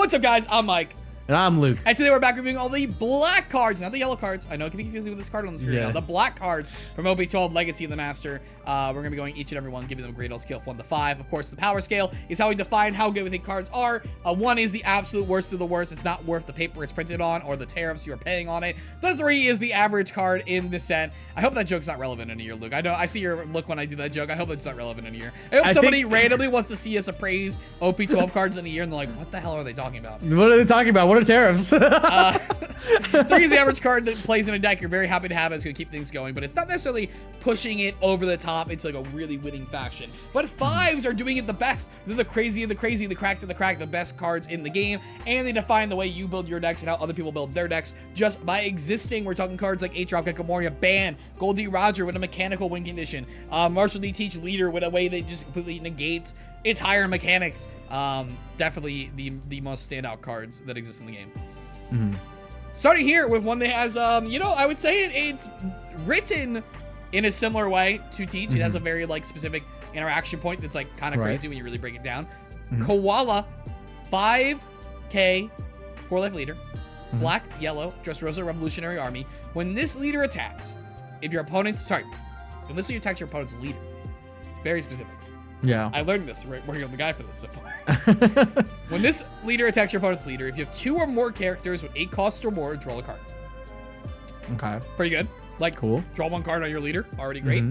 What's up, guys? I'm Mike. And I'm Luke. And today we're back reviewing all the black cards, not the yellow cards. I know it can be confusing with this card on the screen now. The black cards from OP12 Legacy of the Master. We're going to be going each and every one, giving them a grade on scale of 1 to 5. Of course, the power scale is how we define how good we think cards are. 1 is the absolute worst of the worst. It's not worth the paper it's printed on or the tariffs you're paying on it. The 3 is the average card in the set. I hope that joke's not relevant in a year, Luke. I know I see your look when I do that joke. I hope it's not relevant in a year. I hope somebody randomly wants to see us appraise OP12 cards in a year and they're like, what the hell are they talking about? What are they talking about? What are tariffs? 3 is the average card that plays in a deck. You're very happy to have it. It's going to keep things going, but it's not necessarily pushing it over the top. It's like a really winning faction. But 5s are doing it the best. They're the crazy of the crazy, the cracked of the crack, the best cards in the game, and they define the way you build your decks and how other people build their decks just by existing. We're talking cards like 8-drop Gecko Moria, Ban, Goldie Roger with a mechanical win condition, Marshall D. Teach Leader with a way that just completely negates its higher mechanics. Definitely the most standout cards that exist in the game. Starting here with one that has, you know, I would say it's written in a similar way to Teach. It has a very like specific interaction point that's like kind of crazy when you really break it down. Koala, 5K, 4-life leader, black, yellow, Dressrosa Revolutionary Army. When this leader attacks, if your opponent, when this leader attacks your opponent's leader, it's very specific. Yeah. I learned this working on the guide for this so far. When this leader attacks your opponent's leader, if you have 2 or more characters with 8 costs or more, draw a card. Okay. Pretty good. Like, cool. Draw 1 card on your leader. Already great.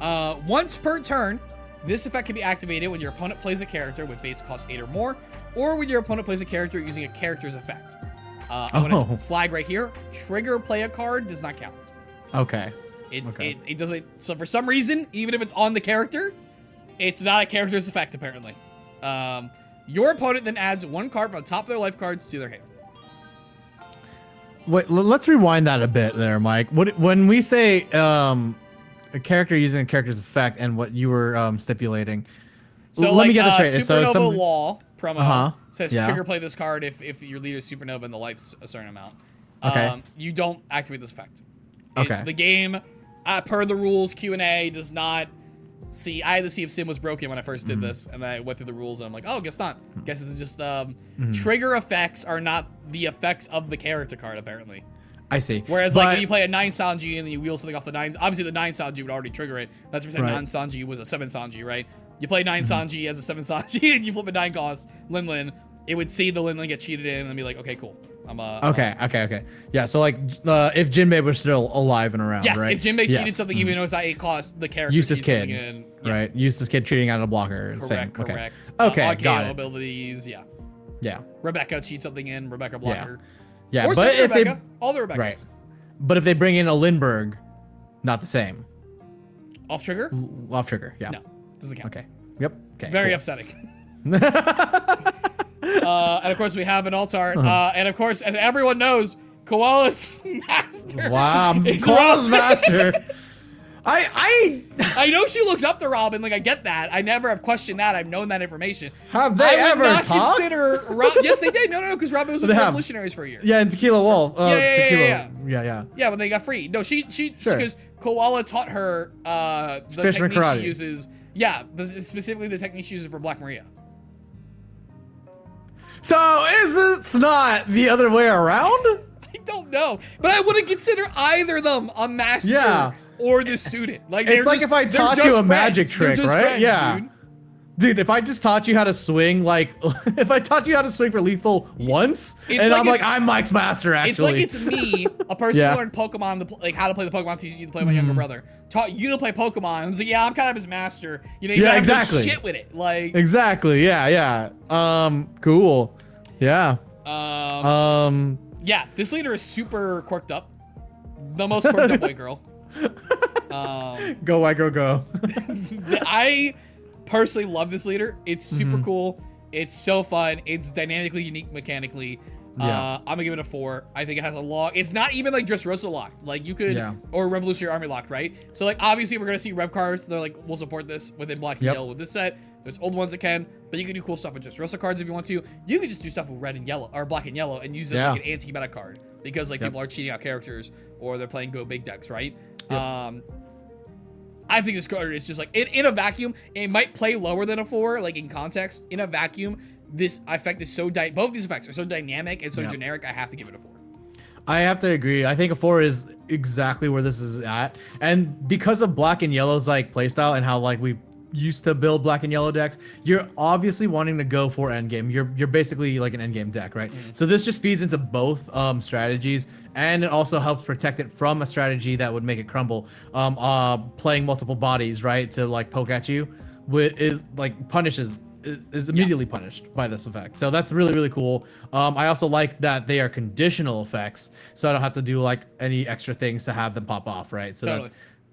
Once per turn, this effect can be activated when your opponent plays a character with base cost 8 or more, or when your opponent plays a character using a character's effect. I'm gonna flag right here. Trigger play a card does not count. Okay. It doesn't. So for some reason, even if it's on the character, it's not a character's effect, apparently. Your opponent then adds 1 card from the top of their life cards to their hand. Wait, let's rewind that a bit there, Mike. When we say a character using a character's effect and what you were stipulating, so let me get this straight. Supernova Law promo says trigger play this card if your leader is Supernova and the life's a certain amount. You don't activate this effect. The game, per the rules Q&A, does not see. I had to see if Sim was broken when I first did this, and I went through the rules and I'm like, oh, guess not. Guess this is just trigger effects are not the effects of the character card, apparently. I see. Whereas like when you play a 9 Sanji and then you wheel something off the 9s, obviously the 9 Sanji would already trigger it. Let's pretend 9 Sanji was a 7 Sanji, right? You play 9 Sanji as a 7 Sanji and you flip a 9 cost Lin, it would see the Lin get cheated in and be like, okay, cool. Okay. Yeah, so like if Jinbei was still alive and around, right? Yes, if Jinbei cheated something even though it's not 8 cost, the character Useless kid, in, right? Useless kid cheating out of a blocker. Correct. Okay, got it. Abilities, yeah. Rebecca cheats something in, Rebecca blocker. Yeah, or but if Rebecca, all the Rebeccas. Right. But if they bring in a Lindbergh, not the same. Off trigger? Off trigger, yeah. No, doesn't count. Okay. Yep. Okay. Very upsetting. And of course we have an alt art. And of course, as everyone knows, Koala's master. Wow, Koala's master. I know she looks up to Robin. Like I get that. I never have questioned that. I've known that information. Have they ever talked? Yes, they did. No, because Robin was with the Revolutionaries for a year. Yeah, in Tequila Wolf. Yeah. Yeah, when they got free. No, she because Koala taught her the technique she uses. Yeah, specifically the technique she uses for Black Maria. So is it not the other way around? I don't know, but I wouldn't consider either of them a master or the student. Like it's like if I taught you a magic trick, right? Yeah. Dude, if I just taught you how to swing, like, if I taught you how to swing for lethal once, and I'm like, I'm Mike's master, actually. It's like it's me, a person who learned Pokemon, like how to play the Pokemon, teaching you to play my younger brother, taught you to play Pokemon. I was like, yeah, I'm kind of his master. You know, you gotta have shit with it. Like, exactly, yeah. Cool. Yeah. Yeah, this leader is super quirked up. The most quirked up white girl. Go white girl, go. I personally love this leader. It's super cool. It's so fun. It's dynamically unique mechanically. I'm gonna give it a 4. I think it has a long. It's not even like Dressrosa locked. Like you could or Revolutionary Army locked, right? So like obviously we're gonna see rev cards. They're like we'll support this within Black and Yellow with this set. There's old ones that can, but you can do cool stuff with Dressrosa cards if you want to. You can just do stuff with red and yellow or black and yellow and use this like an anti-meta card because like people are cheating out characters or they're playing go big decks, right? I think this card is just like in a vacuum. It might play lower than a 4, like in context. In a vacuum, this effect is so both these effects are so dynamic and so generic. I have to give it a 4. I have to agree. I think a 4 is exactly where this is at, and because of black and yellow's like playstyle and how like we used to build black and yellow decks, you're obviously wanting to go for endgame. You're basically like an endgame deck, right? So this just feeds into both strategies, and it also helps protect it from a strategy that would make it crumble. Playing multiple bodies, right, to like poke at you, is like punishes. Is immediately punished by this effect. So that's really, really cool. I also like that they are conditional effects, so I don't have to do like any extra things to have them pop off, right? So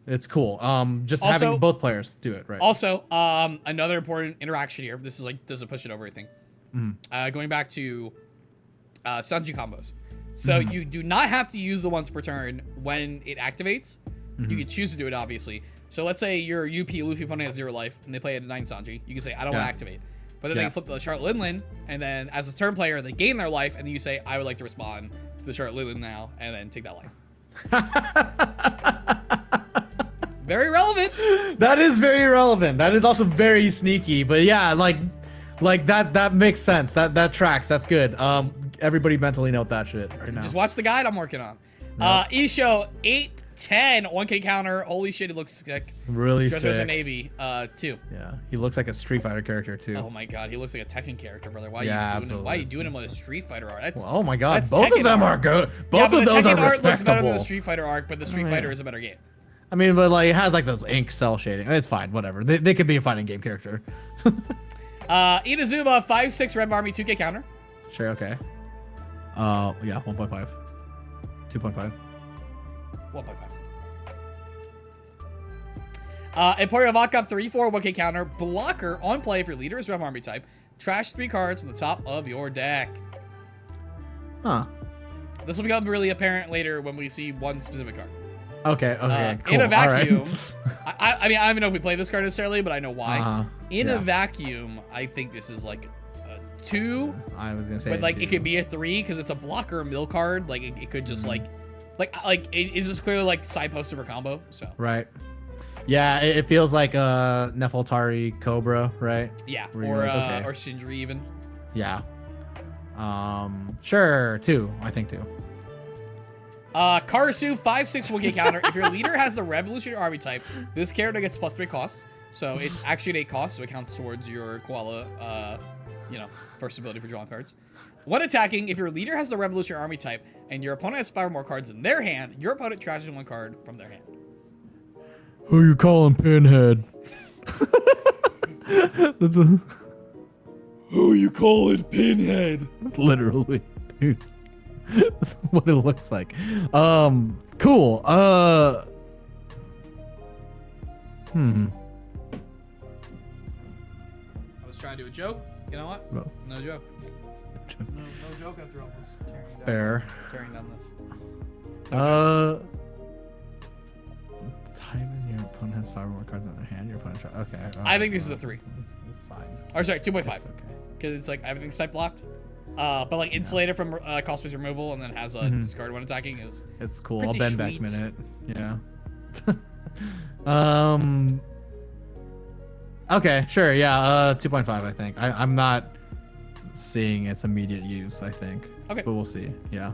it's cool. Just also, having both players do it, right? Also, another important interaction here. This is like, doesn't push it over anything. Going back to Sanji combos. So you do not have to use the once per turn when it activates. You can choose to do it, obviously. So let's say your UP Luffy opponent has 0 life and they play a 9 Sanji. You can say, I don't want to activate. But then they can flip to the Charlotte Linlin, and then as a turn player, they gain their life, and then you say, I would like to respond to the Charlotte Linlin now, and then take that life. Very relevant. That is very relevant. That is also very sneaky. But yeah, like that makes sense. That tracks. That's good. Everybody mentally note that shit right now. Just watch the guide I'm working on. Issho 810 1K counter. Holy shit, he looks sick. Really sick. Dressed as a Navy 2. Yeah, he looks like a Street Fighter character too. Oh my god, he looks like a Tekken character, brother. Why are you doing him with a Street Fighter art? That's, well, oh my god, both of them are good. Both of those are respectable. Art looks better than the Street Fighter arc, but the Street Fighter is a better game. I mean, but like it has like those ink cell shading. It's fine, whatever. They could be a fighting game character. Inazuma 5/6 Red Army 2K counter. Sure, okay. Yeah, 1.5. 2.5. 1.5. Emporio Ivankov 3/4 1K counter. Blocker on play if your leader is Red Army type. Trash 3 cards from the top of your deck. Huh. This will become really apparent later when we see one specific card. Okay, cool. In a vacuum, I mean, I don't even know if we play this card necessarily, but I know why. In a vacuum, I think this is like a 2. I was gonna say, but like it could be a 3 because it's a blocker mill card. Like it could just like is this clearly like side post over combo? So right. Yeah, it feels like a Nefeltari Cobra, right? Yeah, or Sindri even. Yeah. Sure, 2. I think 2. Karasu 5/6 1K counter. If your leader has the Revolutionary Army type, this character gets +3 cost. So it's actually an 8 cost, so it counts towards your Koala, first ability for drawing cards. When attacking, if your leader has the Revolutionary Army type and your opponent has 5 or more cards in their hand, your opponent trashes 1 card from their hand. Who you calling Pinhead? Who you calling Pinhead? Literally, dude. That's what it looks like. Cool. I was trying to do a joke. You know what? No joke. No joke after all this. Tearing down this. Type in your opponent has 5 or more cards in their hand. Your opponent okay. I think this is a 3. It's fine. Or sorry, 2.5. Okay. Because it's like everything's type blocked. But like insulated from cost space removal and then has a discard when attacking is. It's cool. I'll bend back a minute. Yeah. Okay, sure. Yeah. 2.5. I think. I'm not seeing its immediate use. I think. Okay. But we'll see. Yeah.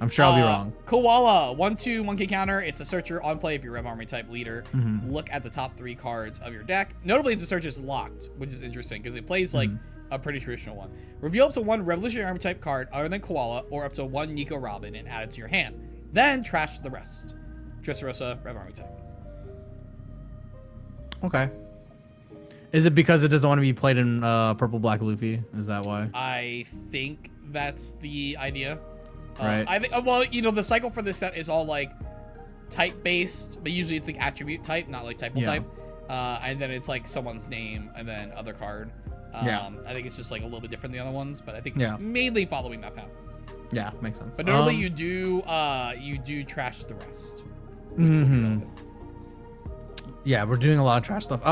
I'm sure I'll be wrong. Koala 1/2 1K counter. It's a searcher on play if you're Rev Army type leader. Look at the top 3 cards of your deck. Notably, it's a search is locked, which is interesting because it plays like a pretty traditional one. Reveal up to 1 Revolutionary Army type card other than Koala, or up to 1 Nico Robin and add it to your hand. Then trash the rest. Dressrosa, Rev Army type. Okay. Is it because it doesn't want to be played in purple black Luffy? Is that why? I think that's the idea. Right. I think. Well, the cycle for this set is all like type based, but usually it's like attribute type, not like typal type. And then it's like someone's name and then other card. I think it's just like a little bit different than the other ones, but I think it's mainly following that path. Yeah, makes sense. But normally you do trash the rest. Yeah, we're doing a lot of trash stuff.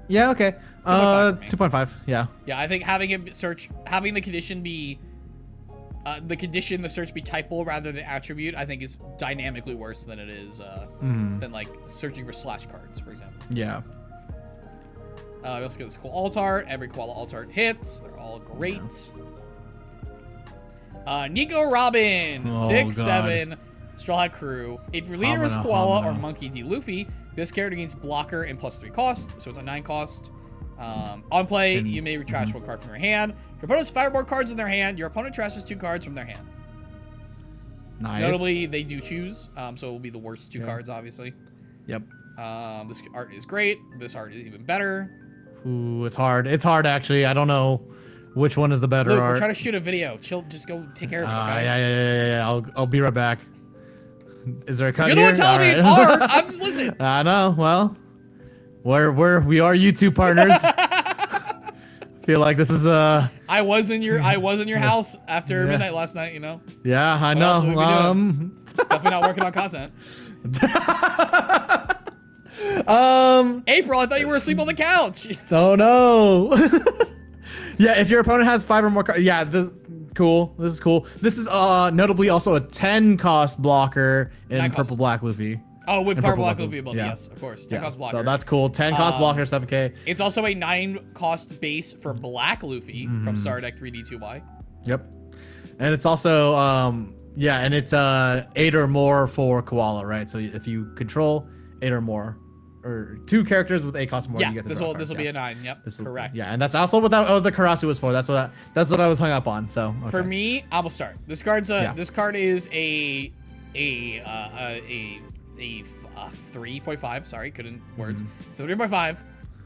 Yeah, okay. 2.5. Yeah. Yeah, I think having the condition be the search be typal rather than attribute, I think is dynamically worse than it is than like searching for slash cards, for example. Yeah. We also get this cool alt art. Every Koala alt art hits. They're all great. Nico Robin, 6/7, Straw Hat Crew. If your leader is Koala or Monkey-D. Luffy, this character gains blocker and +3 cost, so it's a 9 cost. On play, you may trash 1 card from your hand. If your opponent has 5 or more cards in their hand, your opponent trashes 2 cards from their hand. Nice. Notably, they do choose, so it will be the worst 2 cards, obviously. Yep. This art is great. This art is even better. Ooh, it's hard. It's hard, actually. I don't know which one is the better Luke, art. we're trying to shoot a video. Chill. Just go take care of it. Okay? Yeah. I'll be right back. Is there a cut You're here? the one telling me it's hard. I'm just listening. I know. Well, we are YouTube partners. Feel like this is I was in your house after midnight last night. You know. Yeah, I know. Definitely not working on content. April, I thought you were asleep on the couch. Oh no. Yeah, if your opponent has 5 or more cards, yeah, this is cool. This is notably also a 10 cost blocker in Purple Black Luffy. Oh, with Purple Black Luffy ability, yes, of course. 10 cost blocker. So that's cool. 10 cost blocker, 7k. It's also a 9 cost base for Black Luffy from Star Deck 3D2Y. Yep. And it's also yeah, and it's 8 or more for Koala, right? So if you control 8 or more, or 2 characters with 8 cost more, you get the this will be a 9. Yep, correct. Yeah, and that's also what the Karasu was for. That's what I was hung up on. So okay. For me, I will start. This card's this card is a 3.5. Sorry, couldn't words. So 3.5.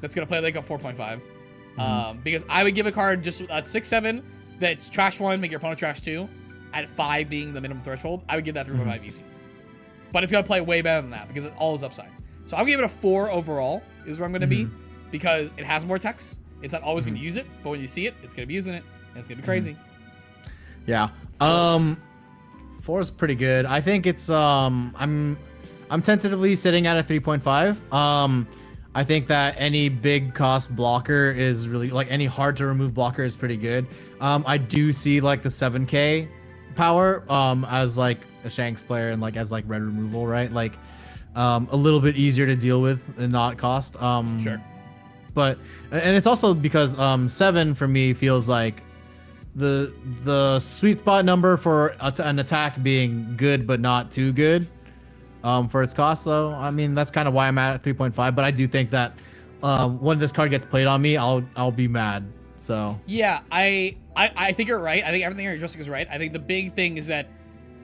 That's gonna play like a 4.5. Because I would give a card just a 6/7 that's trash 1, make your opponent trash 2. At 5 being the minimum threshold, I would give that 3.5 easy. But it's gonna play way better than that because it all is upside. So I'll give it a 4 overall is where I'm gonna be, because it has more text. It's not always gonna use it, but when you see it, it's gonna be using it, and it's gonna be crazy. Yeah. 4 is pretty good. I think it's I'm tentatively sitting at a 3.5. I think that any big cost blocker is really, like, any hard to remove blocker is pretty good. I do see like the 7k power as like a Shanks player and like as like red removal, right? Like a little bit easier to deal with and not cost. Sure. But and it's also because 7 for me feels like the sweet spot number for an attack being good but not too good for its cost. So I mean, that's kind of why I'm at 3.5. But I do think that when this card gets played on me, I'll be mad. So yeah, I think you're right. I think everything you're addressing is right. I think the big thing is that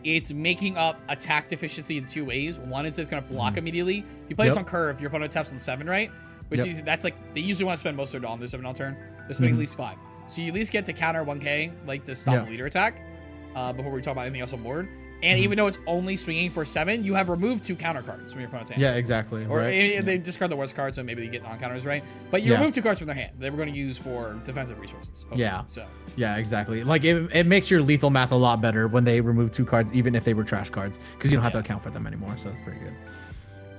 it's making up attack deficiency in 2 ways. One is it's going to block immediately. If you play this on curve, your opponent taps on 7, right? Which is, that's like, they usually want to spend most of their on this 7 on turn. They're spending at least 5. So you at least get to counter 1k, like to stop the leader attack, before we talk about anything else on board. And even though it's only swinging for 7, you have removed 2 counter cards from your opponent's hand. Yeah, exactly. Or they discard the worst card, so maybe they get non-counters, right? But you remove 2 cards from their hand. They were going to use for defensive resources. Okay, yeah, exactly. Like it makes your lethal math a lot better when they remove 2 cards, even if they were trash cards, because you don't have to account for them anymore. So it's pretty good.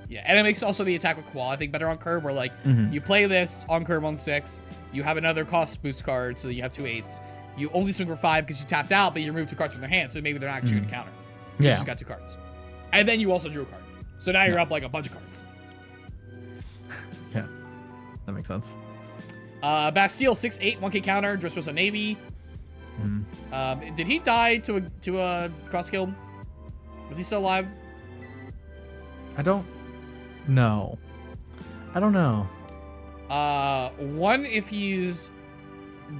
Yeah, and it makes also the attack with Koala, I think, better on curve, where like you play this on curve on 6, you have another cost boost card, so you have 2 8s. You only swing for 5 because you tapped out, but you remove 2 cards from their hand, so maybe they're not actually going to counter. You just got 2 cards. And then you also drew a card. So now you're up like a bunch of cards. Yeah, that makes sense. Bastille, 6/8, 1k counter, Dressrosa Navy. Did he die to a cross guild? Was he still alive? I don't know. 1 if he's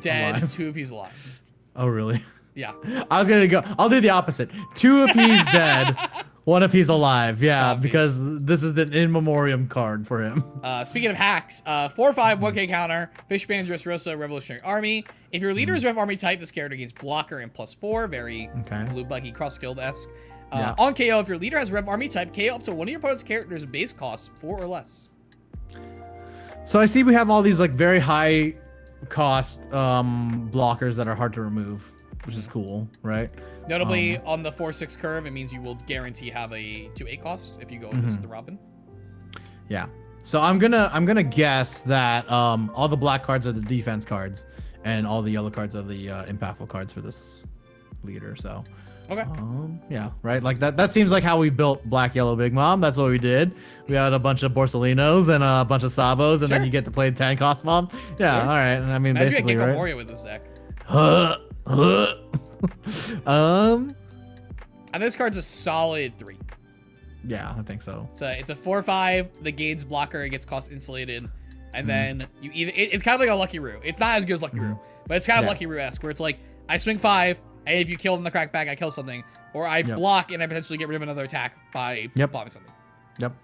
dead, alive. 2 if he's alive. Oh, really? Yeah. I was gonna go. I'll do the opposite. 2 if he's dead, 1 if he's alive. Yeah, because this is the in memoriam card for him. Speaking of hacks, 4/5, 1k counter, Fishman, Dressrosa, Revolutionary Army. If your leader is Rev Army type, this character gains blocker and +4, very blue buggy cross guild esque. On KO, if your leader has Rev Army type, KO up to one of your opponent's characters' base cost 4 or less. So I see we have all these like very high cost blockers that are hard to remove, which is cool, right? Notably, on the 4/6 curve, it means you will guarantee have a 2/8 cost if you go with this the Robin. Yeah. So I'm gonna guess that all the black cards are the defense cards, and all the yellow cards are the impactful cards for this leader. So. Okay. Yeah, right. Like that seems like how we built Black Yellow Big Mom. That's what we did. We had a bunch of Borsalinos and a bunch of Sabos, and then you get to play 10 cost mom. Yeah, all right. I mean, imagine basically, you right? Emporio with this deck. And this card's a solid 3. Yeah, I think so. So it's a 4/5. The Gade's blocker. It gets cost insulated, and then you either it's kind of like a Lucky Roo. It's not as good as Lucky Roo, but it's kind of Lucky Roo-esque, where it's like I swing 5. And if you kill in the crackback, I kill something. Or I block and I potentially get rid of another attack by bombing something. Yep.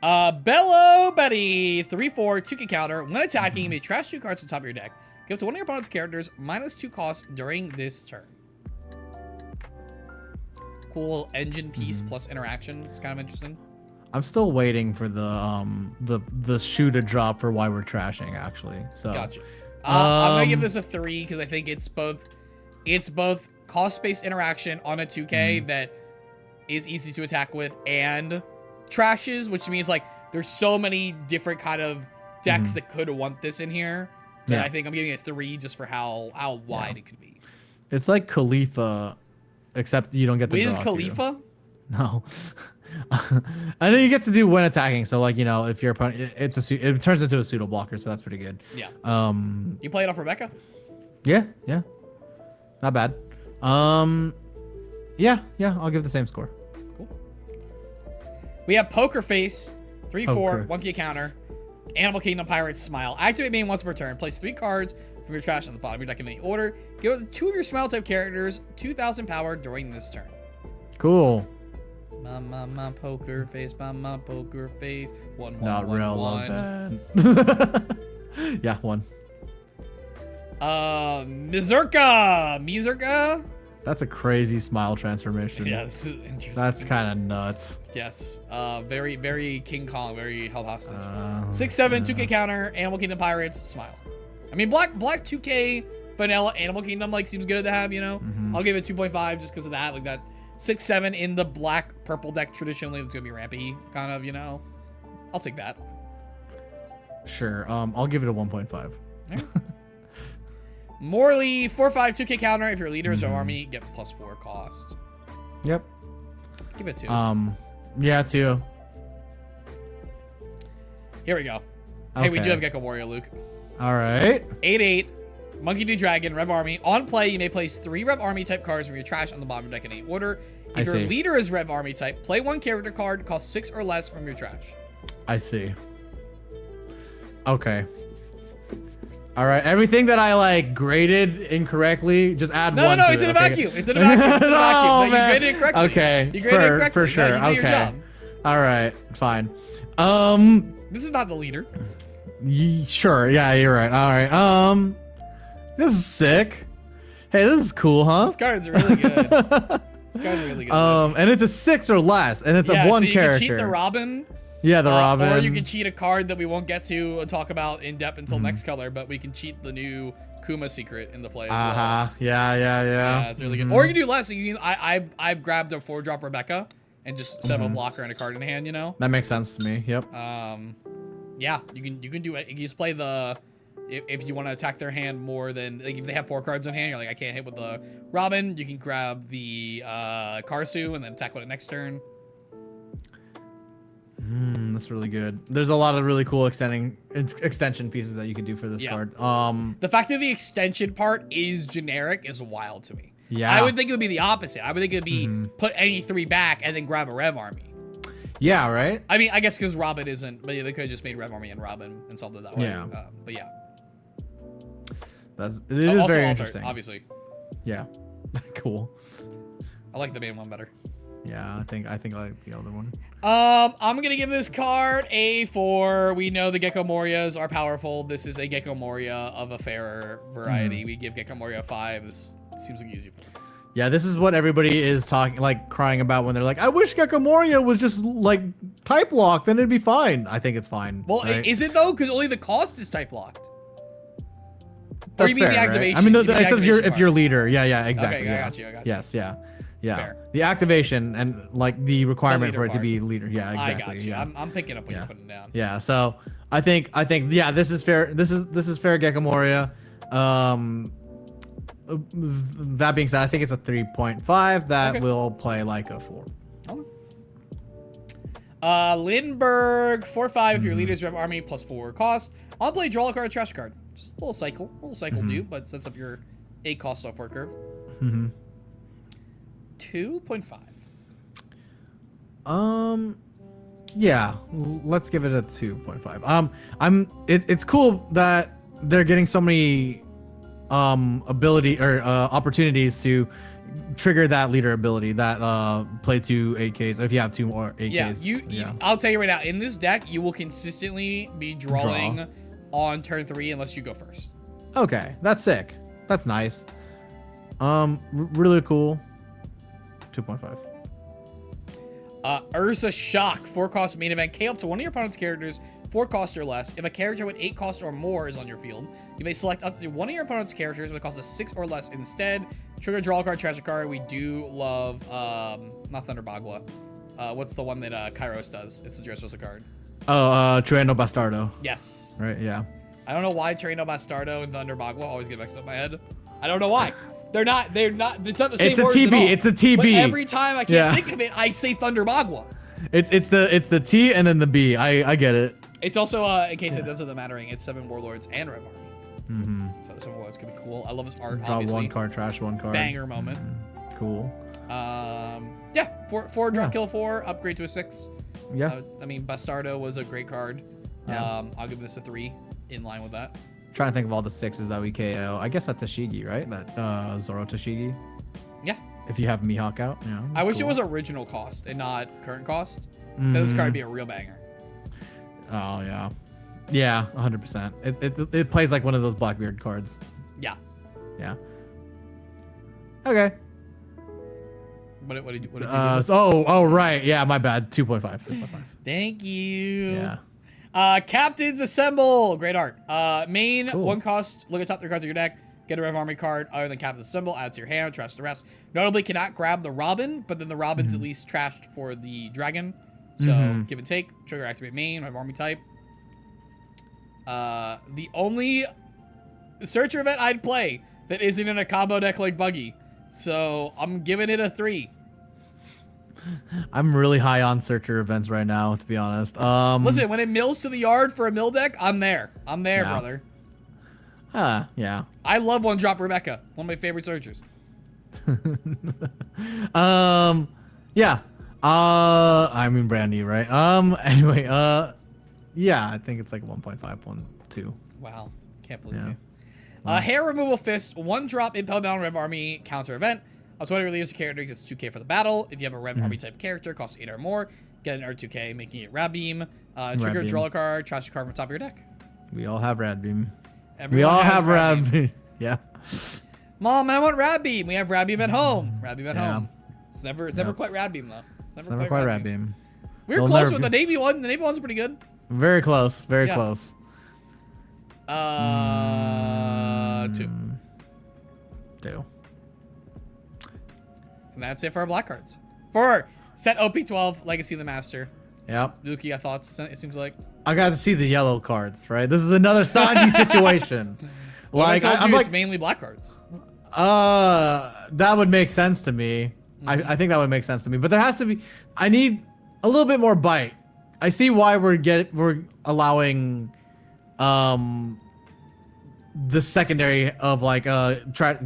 Belo Betty, 3/4, 2K counter. When attacking, you may trash 2 cards to the top of your deck. Give to one of your opponent's characters -2 cost during this turn. Cool engine piece plus interaction. It's kind of interesting. I'm still waiting for the shoe to drop for why we're trashing, actually. So. Gotcha. I'm gonna give this a 3 because I think it's both cost-based interaction on a 2K that is easy to attack with and trashes, which means like there's so many different kind of decks that could want this in here that I think I'm giving it a 3 just for how wide it could be. It's like Khalifa, except you don't get the Wiz draw Khalifa? Too. No. I know you get to do when attacking, so like, you know, if your opponent, it turns into a pseudo blocker, so that's pretty good. Yeah. You play it off Rebecca? Yeah, not bad. Yeah, I'll give the same score. Cool. We have Poker Face, 3/4, 1 counter, Animal Kingdom Pirates Smile. Activate main once per turn. Place 3 cards from your trash on the bottom of your deck in any order. Give it to 2 of your Smile type characters 2,000 power during this turn. Cool. My poker face, my poker face. One, not relevant. Yeah, 1. Mizerka. That's a crazy smile transformation. Yeah, this is interesting. That's kind of nuts. Yes. Very, very King Kong, very held hostage. 6/7, 2K counter, Animal Kingdom Pirates, Smile. I mean, black 2K vanilla Animal Kingdom like seems good to have, you know. I'll give it 2.5 just because of that. Like that 6/7 in the black purple deck traditionally it's gonna be rampy, kind of, you know. I'll take that. Sure. I'll give it a 1.5. Morley, 4/5, 2K counter. If your leader is your army, get +4 cost. Yep. Give it 2. Yeah, 2. Here we go. Hey, we do have Gecko Warrior, Luke. All right. 8/8. Monkey.D.Dragon, Rev Army. On play, you may place 3 Rev Army type cards from your trash on the bottom of your deck in any order. If your leader is Rev Army type, play 1 character card, cost 6 or less from your trash. I see. Okay. All right. Everything that I like graded incorrectly, just add 1 to it. No, it's in a vacuum. It's in a vacuum. It's in a vacuum. No, you graded it correctly. Okay. You graded it correctly. For sure. No, you did your job. All right. Fine. This is not the leader. Sure. Yeah, you're right. All right. This is sick. Hey, this is cool, huh? This card's really good. This card's really good. And it's a 6 or less, and it's a 1 so you character. can cheat the Robin. Yeah, the Robin. Or you can cheat a card that we won't get to talk about in depth until next color, but we can cheat the new Kuma secret in the play as well. Yeah. Yeah, it's really good. Or you can do less. You can, I've grabbed a 4-drop Rebecca and just set up a blocker and a card in hand, you know? That makes sense to me. Yep. Yeah, you can do it. You just play the if you want to attack their hand more than like if they have 4 cards in hand, you're like I can't hit with the Robin. You can grab the Karasu and then attack with it next turn. That's really good. There's a lot of really cool extension pieces that you can do for this card. The fact that the extension part is generic is wild to me. Yeah. I would think it would be the opposite. I would think it would be put any 3 back and then grab a Rev Army. Yeah, right? I mean, I guess because Robin isn't, but they could have just made Rev Army and Robin and solved it that way. Yeah. But yeah. It is also very Alter, interesting. Obviously. Yeah. Cool. I like the main one better. Yeah, I think I like the other one. I'm gonna give this card a 4. We know the Gecko Morias are powerful. This is a Gecko Moria of a fairer variety. We give Gecko Moria a 5. This seems like easy. Yeah, this is what everybody is crying about when they're like, I wish Gecko Moria was just like type locked, then it'd be fine. I think it's fine. Well, right? Is it though? Because only the cost is type locked. That's or you mean fair, the activation? Right? I mean, it says if you're leader. Yeah, exactly. Okay, yeah. I got you. Yes, yeah. Fair. The activation and like the requirement for it to be leader. Yeah, exactly. I got you. Yeah. I'm picking up what you're putting down. Yeah. So I think yeah, this is fair. This is fair, Gecko Moria. that being said, I think it's a 3.5 that will play like a 4. Okay. Lindbergh, 4/5 if your leader's Rev Army +4 cost. I'll play draw a card, trash a card. Just a little cycle dude, but sets up your 8 cost software curve. 2.5. Yeah, let's give it a 2.5. It's cool that they're getting so many ability or opportunities to trigger that leader ability that play 2 8Ks if you have 2 more 8Ks. Yeah, I'll tell you right now, in this deck, you will consistently be drawing on turn 3 unless you go first. Okay, that's sick. That's nice. Really cool. 2.5. Ursa Shock, 4 cost main event. K up to one of your opponent's characters, 4 cost or less. If a character with 8 cost or more is on your field, you may select up to one of your opponent's characters with a cost of 6 or less instead. Trigger, draw a card, trash a card. We do love, not Thunderbagua. What's the one that Kairos does? It's the Dressrosa card. Oh, Trueno Bastardo. Yes. Right, yeah. I don't know why Trueno Bastardo and Thunderbagua always get mixed up in my head. I don't know why. They're not, it's not the same words at all. It's a TB. But every time I can't think of it, I say Thunderbagua. It's the T and then the B. I get it. It's also, in case it doesn't mattering, it's 7 Warlords and Rev Army. So the 7 Warlords could be cool. I love his art, Draw obviously. 1 card, trash 1 card. Banger moment. Cool. Yeah, 4 drop kill 4, upgrade to a 6. Yeah. I mean, Bastardo was a great card. Yeah. I'll give this a 3 in line with that. Trying to think of all the 6s that we KO. I guess that's Tashigi, right? That Zoro Tashigi. Yeah. If you have Mihawk out. Yeah. I wish it was original cost and not current cost. This card would be a real banger. Oh yeah. Yeah, 100%. It plays like one of those Blackbeard cards. Yeah. Yeah. Okay. What did you do? Oh right. Yeah, my bad. 2.5. Thank you. Yeah. Captains Assemble. Great art. Main, Cool. 1 cost. Look at top 3 cards of your deck. Get a Rev Army card other than Captains Assemble. Add to your hand. Trash the rest. Notably, cannot grab the Robin, but then the Robin's at least trashed for the Dragon. So give and take. Trigger, activate main. Rev Army type. The only Searcher event I'd play that isn't in a combo deck like Buggy. So I'm giving it a 3. I'm really high on Searcher events right now, to be honest. Listen, when it mills to the yard for a mill deck, I'm there. I'm there, brother. Yeah. I love 1-drop Rebecca. One of my favorite Searchers. Yeah. I mean brand new, right? Anyway, yeah, I think it's like 1.5, 1.2. Wow. Can't believe you. Hair Removal Fist, 1-drop Impel Down Rev Army counter event. Up to 20 release a character gets 2k for the battle. If you have a Rev Army type character, costs 8 or more, get an R2k, making it Rad Beam. Trigger, draw a card, trash a card from the top of your deck. We all have Rad Beam. Everyone we all has have Rad Beam. Yeah. Mom, I want Rad Beam. We have Rad Beam at home. Rad Beam at home. It's never quite Rad Beam though. It's never quite Rad Beam. We were close with the Navy one. The Navy one's pretty good. Very close. Very close. 2. 2. And that's it for our black cards. For set OP12 Legacy of the Master. Yep. Luki, your thoughts? It seems like I got to see the yellow cards, right? This is another Sanji situation. Like I'm like, it's mainly black cards. That would make sense to me. I think that would make sense to me. But there has to be. I need a little bit more bite. I see why we're allowing, the secondary of like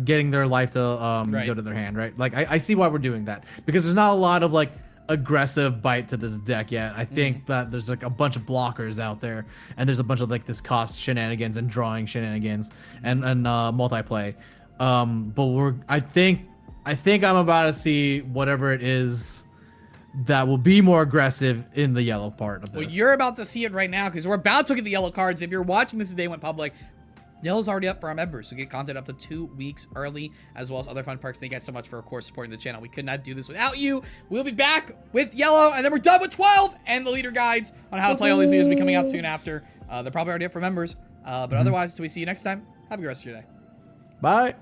getting their life to go to their hand, right? Like I see why we're doing that because there's not a lot of like aggressive bite to this deck yet. I think that there's like a bunch of blockers out there, and there's a bunch of like this cost shenanigans and drawing shenanigans and multiplay. But I think I'm about to see whatever it is that will be more aggressive in the yellow part of this. Well, you're about to see it right now because we're about to get the yellow cards. If you're watching this the day it went public, yellow's already up for our members, so get content up to 2 weeks early, as well as other fun perks. Thank you guys so much for, of course, supporting the channel. We could not do this without you. We'll be back with yellow, and then we're done with 12 and the leader guides on how to play all these videos will be coming out soon after. They're probably already up for members. But otherwise, until we see you next time, have a good rest of your day. Bye.